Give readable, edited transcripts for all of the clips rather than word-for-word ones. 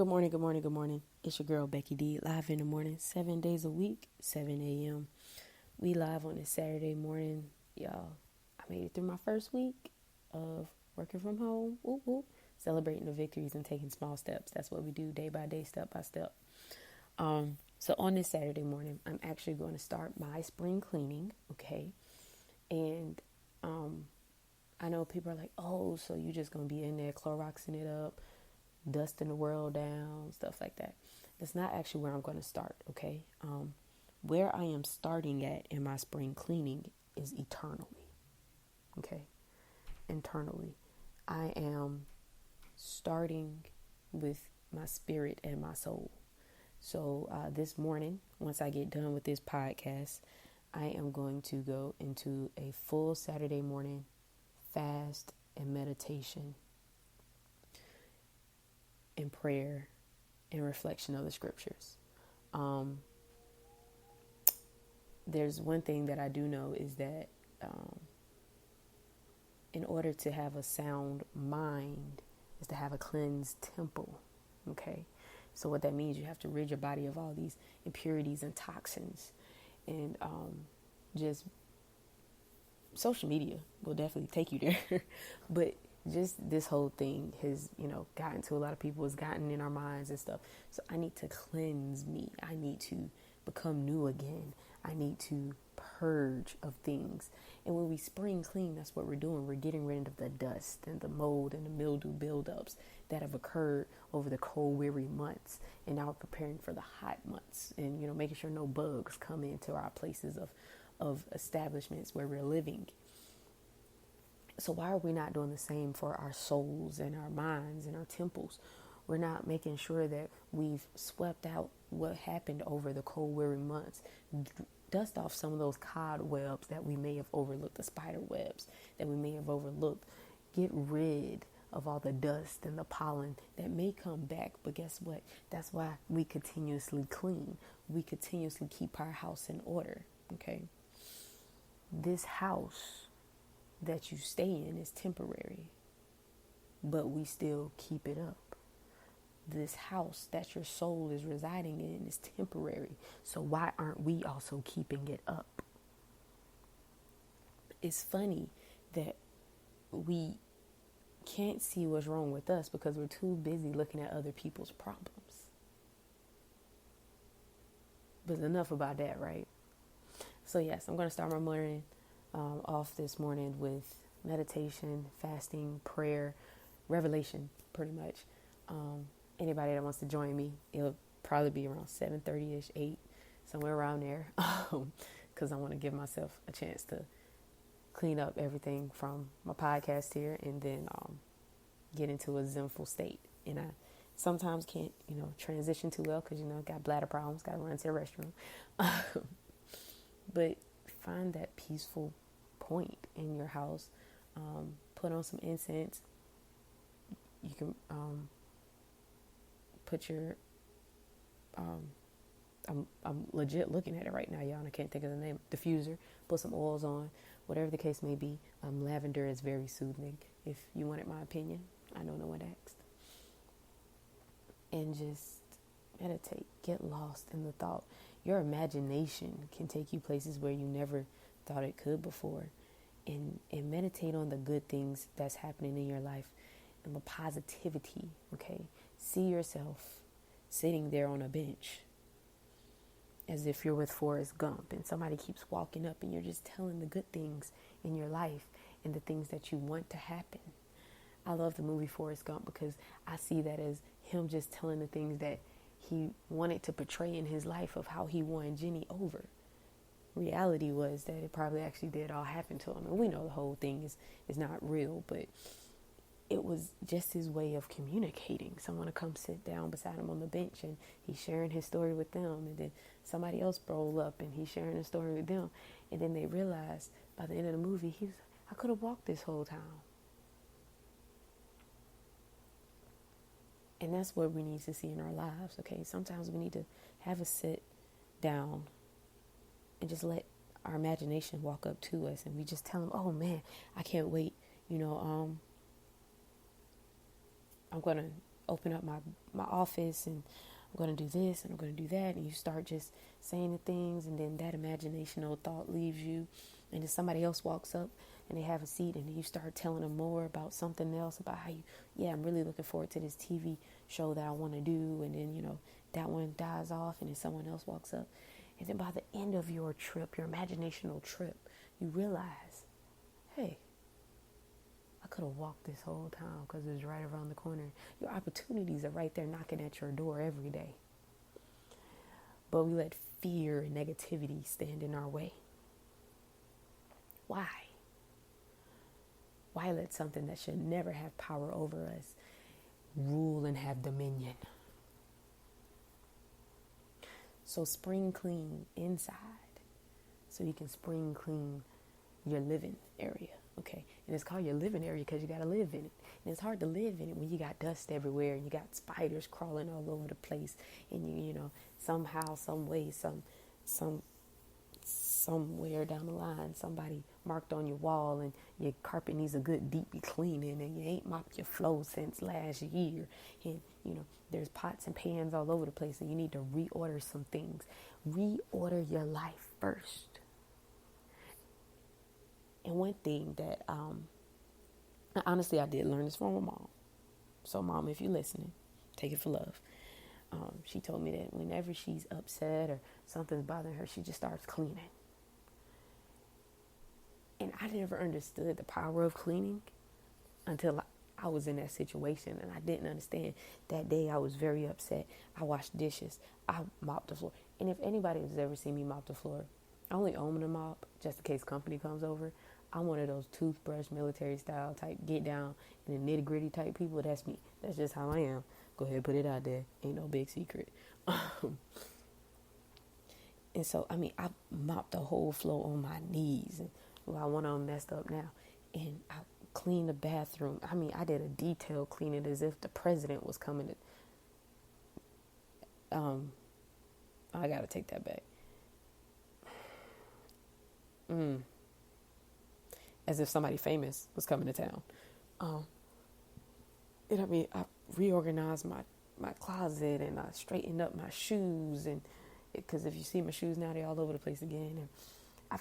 Good morning, good morning, good morning. It's your girl Becky D, live in the morning, 7 days a week, 7 a.m. We live on a Saturday morning, y'all. I made it through my first week of working from home. Whoop, whoop. Celebrating the victories and taking small steps. That's what we do day by day, step by step. So on this Saturday morning, I'm actually going to start my spring cleaning, okay? And I know people are like, oh, so you just going to be in there Cloroxing it up, dusting the world down, stuff like that. That's not actually where I'm going to start, okay? Where I am starting at in my spring cleaning is eternally, okay? Internally. I am starting with my spirit and my soul. So this morning, once I get done with this podcast, I am going to go into a full Saturday morning fast and meditation and prayer and reflection of the scriptures. There's one thing that I do know is that in order to have a sound mind is to have a cleansed temple, okay? So what that means, you have to rid your body of all these impurities and toxins. And just social media will definitely take you there. But just this whole thing has, gotten to a lot of people, has gotten in our minds and stuff. So I need to cleanse me. I need to become new again. I need to purge of things. And when we spring clean, that's what we're doing. We're getting rid of the dust and the mold and the mildew buildups that have occurred over the cold, weary months. And now we're preparing for the hot months and, making sure no bugs come into our places of establishments where we're living. So why are we not doing the same for our souls and our minds and our temples? We're not making sure that we've swept out what happened over the cold, weary months. Dust off some of those cobwebs that we may have overlooked, the spider webs that we may have overlooked. Get rid of all the dust and the pollen that may come back. But guess what? That's why we continuously clean. We continuously keep our house in order, okay? This house that you stay in is temporary, but we still keep it up. This house that your soul is residing in is temporary, so why aren't we also keeping it up? It's funny that we can't see what's wrong with us because we're too busy looking at other people's problems. But enough about that, right? So yes, I'm going to start my morning off this morning with meditation, fasting, prayer, revelation, pretty much. Anybody that wants to join me, it'll probably be around 7:30ish, 8, somewhere around there, because I want to give myself a chance to clean up everything from my podcast here and then get into a zenful state. And I sometimes can't, transition too well because, got bladder problems, got to run to the restroom. But find that peaceful point in your house. Put on some incense. You can put your I'm legit looking at it right now, y'all, and I can't think of the name. Diffuser. Put some oils on, whatever the case may be. Lavender is very soothing. If you wanted my opinion, I know no one asked. And just meditate. Get lost in the thought. Your imagination can take you places where you never thought it could before. And meditate on the good things that's happening in your life and the positivity, okay? See yourself sitting there on a bench as if you're with Forrest Gump and somebody keeps walking up and you're just telling the good things in your life and the things that you want to happen. I love the movie Forrest Gump because I see that as him just telling the things that he wanted to portray in his life of how he won Jenny over. Reality was that it probably actually did all happen to him. And we know the whole thing is not real, but it was just his way of communicating. Someone to come sit down beside him on the bench and he's sharing his story with them. And then somebody else roll up and he's sharing his story with them. And then they realize by the end of the movie, I could have walked this whole time. And that's what we need to see in our lives, okay? Sometimes we need to have a sit down and just let our imagination walk up to us. And we just tell them, oh, man, I can't wait. I'm going to open up my office and I'm going to do this and I'm going to do that. And you start just saying the things, and then that imaginational thought leaves you. And then somebody else walks up and they have a seat, and then you start telling them more about something else, about how I'm really looking forward to this TV show that I want to do. And then, that one dies off, and then someone else walks up. And then by the end of your trip, your imaginational trip, you realize, hey, I could have walked this whole time because it's right around the corner. Your opportunities are right there knocking at your door every day. But we let fear and negativity stand in our way. Why? Why let something that should never have power over us rule and have dominion? So spring clean inside so you can spring clean your living area. Okay, and it's called your living area because you got to live in it. And it's hard to live in it when you got dust everywhere and you got spiders crawling all over the place, and somehow, some way, somewhere down the line, somebody marked on your wall and your carpet needs a good deep cleaning, and you ain't mopped your floor since last year, and there's pots and pans all over the place, and you need to reorder some things. Reorder your life first. And one thing that, honestly, I did learn this from my mom. So, Mom, if you're listening, take it for love. She told me that whenever she's upset or something's bothering her, she just starts cleaning. And I never understood the power of cleaning until I was in that situation, and I didn't understand. That day I was very upset. I washed dishes. I mopped the floor. And if anybody has ever seen me mop the floor, I only own a mop just in case company comes over. I'm one of those toothbrush military style type get down and the nitty gritty type people. That's me. That's just how I am. Go ahead, put it out there. Ain't no big secret. And so, I mopped the whole floor on my knees. And one of them messed up now. And I cleaned the bathroom. I did a detailed cleaning as if the president was coming to. I gotta take that back. As if somebody famous was coming to town. I reorganized my closet, and I straightened up my shoes, and because if you see my shoes now, they're all over the place again. And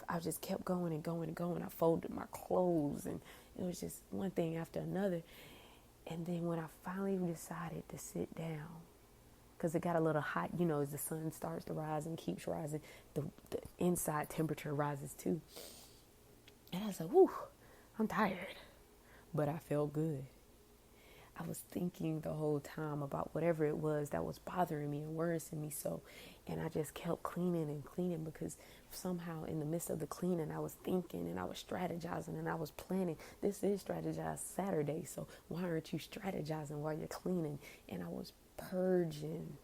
I just kept going and going and going. I folded my clothes, and it was just one thing after another. And then when I finally decided to sit down, because it got a little hot, as the sun starts to rise and keeps rising, the inside temperature rises too. And I was like, whew, I'm tired. But I felt good. I was thinking the whole time about whatever it was that was bothering me and worrisome me so. And I just kept cleaning and cleaning, because somehow in the midst of the cleaning, I was thinking and I was strategizing and I was planning. This is Strategize Saturday, so why aren't you strategizing while you're cleaning? And I was purging,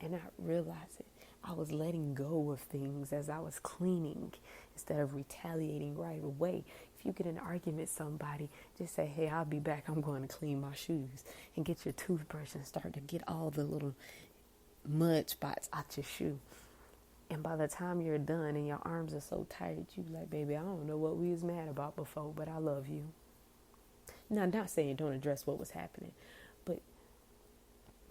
and not realize it. I was letting go of things as I was cleaning instead of retaliating right away. If you get in an argument with somebody, just say, hey, I'll be back. I'm going to clean my shoes. And get your toothbrush and start to get all the little mud spots out your shoe. And by the time you're done and your arms are so tired, you be like, baby, I don't know what we was mad about before, but I love you. Now, I'm not saying don't address what was happening, but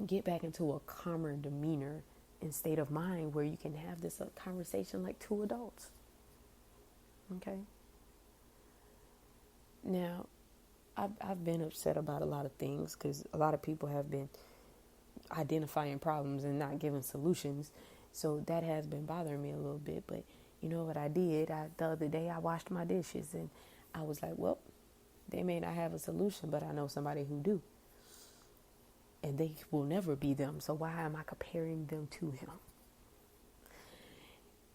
get back into a calmer demeanor and state of mind where you can have this conversation like two adults. Okay? Now, I've been upset about a lot of things because a lot of people have been identifying problems and not giving solutions. So that has been bothering me a little bit. But you know what I did? The other day I washed my dishes, and I was like, well, they may not have a solution, but I know somebody who do. And they will never be them. So why am I comparing them to him?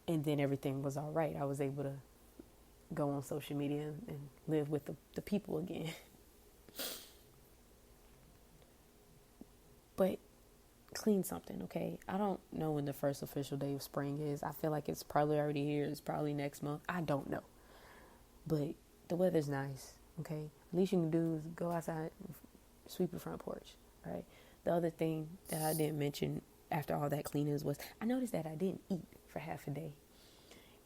And then everything was all right. I was able to go on social media and live with the people again. But clean something, okay? I don't know when the first official day of spring is. I feel like it's probably already here. It's probably next month. I don't know. But the weather's nice, okay? The least you can do is go outside and sweep your front porch, right? The other thing that I didn't mention after all that cleaning was I noticed that I didn't eat for half a day.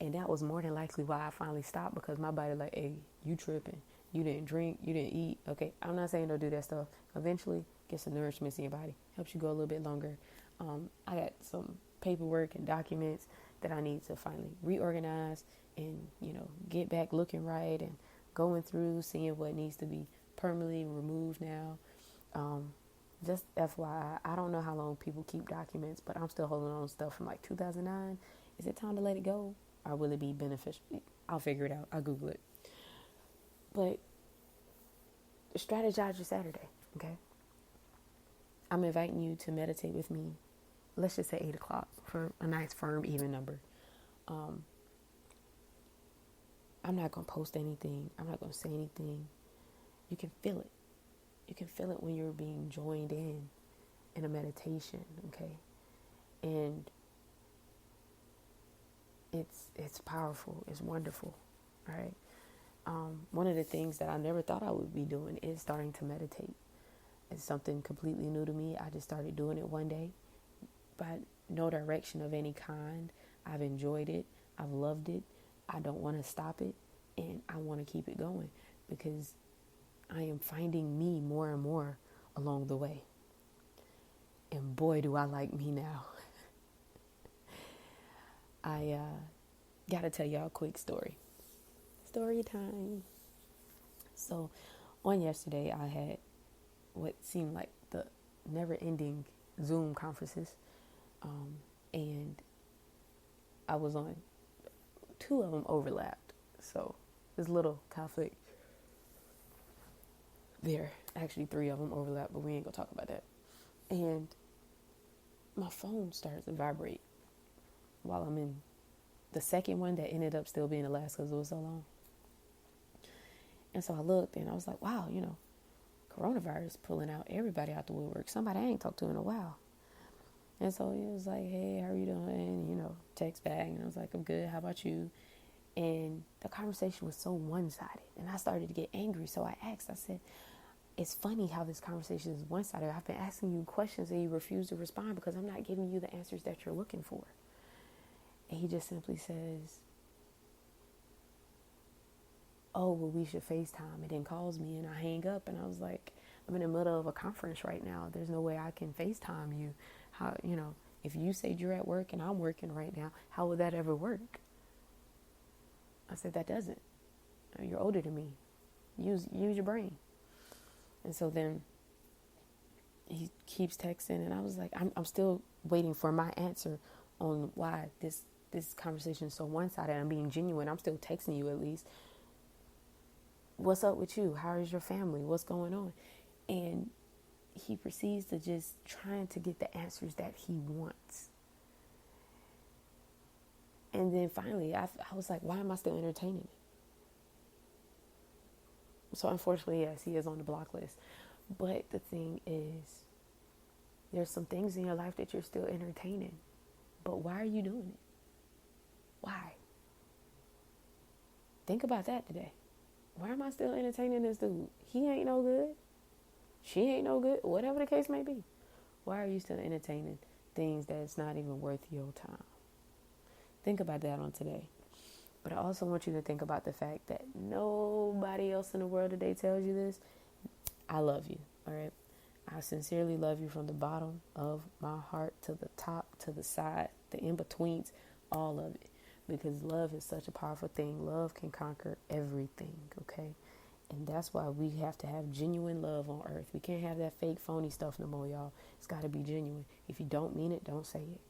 And that was more than likely why I finally stopped, because my body like, hey, you tripping. you didn't drink, you didn't eat. Okay, I'm not saying don't do that stuff. Eventually, get some nourishment in your body. Helps you go a little bit longer. I got some paperwork and documents that I need to finally reorganize and, get back looking right and going through, seeing what needs to be permanently removed now. Just FYI, I don't know how long people keep documents, but I'm still holding on to stuff from like 2009. Is it time to let it go? Or will it be beneficial? I'll figure it out. I'll Google it. But strategize your Saturday, okay? I'm inviting you to meditate with me. Let's just say 8 o'clock for a nice, firm, even number. I'm not going to post anything. I'm not going to say anything. You can feel it. You can feel it when you're being joined in a meditation, okay? And it's powerful. It's wonderful, right? One of the things that I never thought I would be doing is starting to meditate. It's something completely new to me. I just started doing it one day, but no direction of any kind. I've enjoyed it. I've loved it. I don't want to stop it, and I want to keep it going because I am finding me more and more along the way. And boy, do I like me now. I got to tell y'all a quick story. Story time. So on yesterday, I had what seemed like the never-ending Zoom conferences. And I was on 2 of them overlapped. So there's a little conflict there. Actually, 3 of them overlapped, but we ain't gonna talk about that. And my phone started to vibrate while I'm in the second one that ended up still being the last because it was so long. And so I looked and I was like, wow, coronavirus pulling out everybody out the woodwork. Somebody I ain't talked to in a while. And so he was like, hey, how are you doing? Text back. And I was like, I'm good. How about you? And the conversation was so one-sided. And I started to get angry. So I asked, I said, it's funny how this conversation is one-sided. I've been asking you questions and you refuse to respond because I'm not giving you the answers that you're looking for. And he just simply says, oh, well, we should FaceTime. And then calls me and I hang up. And I was like, I'm in the middle of a conference right now. There's no way I can FaceTime you. How, if you said you're at work and I'm working right now, how would that ever work? I said, that doesn't. You're older than me. Use your brain. And so then he keeps texting and I was like, I'm still waiting for my answer on why this conversation is so one-sided. I'm being genuine. I'm still texting you at least. What's up with you? How is your family? What's going on? And he proceeds to just trying to get the answers that he wants. And then finally, I was like, why am I still entertaining it? So unfortunately, yes, he is on the block list. But the thing is, there's some things in your life that you're still entertaining. But why are you doing it? Why? Think about that today. Why am I still entertaining this dude? He ain't no good. She ain't no good. Whatever the case may be. Why are you still entertaining things that's not even worth your time? Think about that on today. But I also want you to think about the fact that nobody else in the world today tells you this. I love you, all right? I sincerely love you from the bottom of my heart to the top, to the side, the in-betweens, all of it. Because love is such a powerful thing. Love can conquer everything, okay? And that's why we have to have genuine love on earth. We can't have that fake, phony stuff no more, y'all. It's got to be genuine. If you don't mean it, don't say it.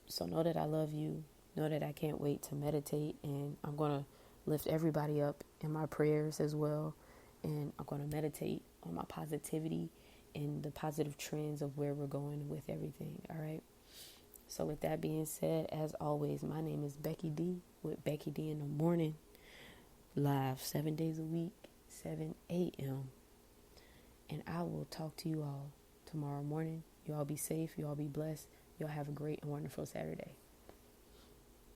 So know that I love you. Know that I can't wait to meditate. And I'm going to lift everybody up in my prayers as well. And I'm going to meditate on my positivity and the positive trends of where we're going with everything, all right? So with that being said, as always, my name is Becky D with Becky D in the Morning. Live 7 days a week, 7 a.m. And I will talk to you all tomorrow morning. You all be safe. You all be blessed. You all have a great and wonderful Saturday.